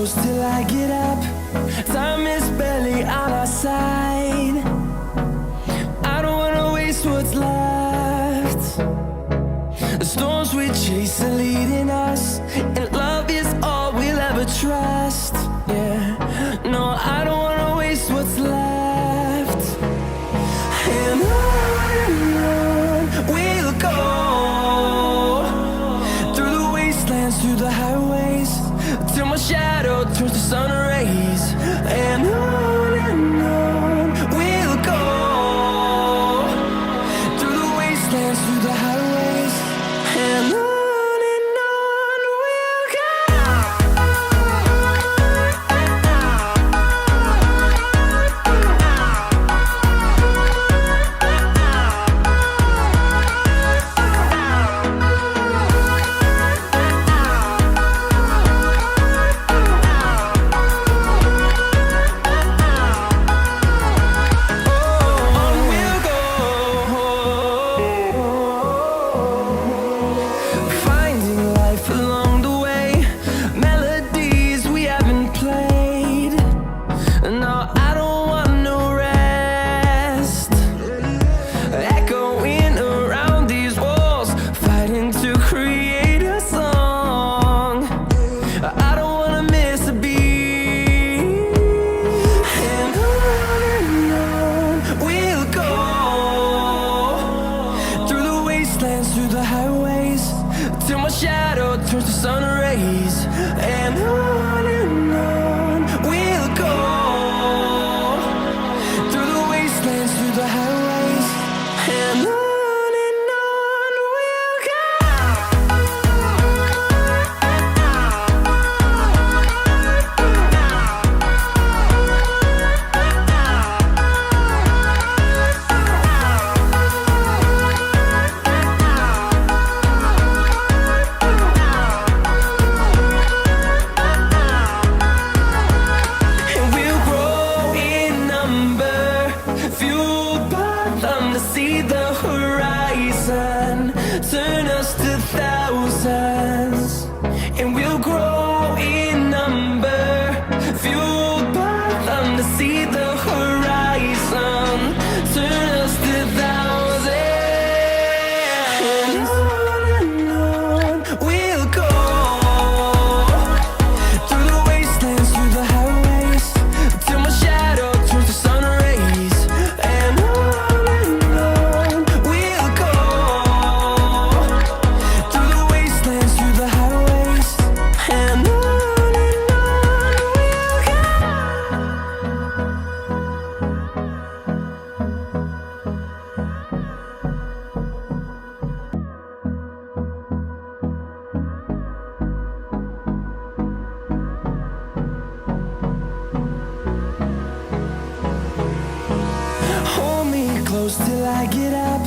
close till I get up. Time is barely on our side. I don't wanna waste what's left. The storms we chase are leading us, and love is all we'll ever trust. Yeah, no, I don't wanna waste what's left. And on we'll go, through the wastelands, through the highways, till my shadow turns to sun rays. And on we'll go, through the wastelands, through the highways, and on we'll go. Through the highways, till my shadow turns to sun rays. And on we'll go, through the wastelands, through the highways, and on we'll go. See the horizon, turn us to thousands, and we'll grow in number, fueled by them. To see the horizon, turn us to thousands, and on we'll go, through the wastelands, through the highways, till my shadow turns to sun rays. And close till I get up.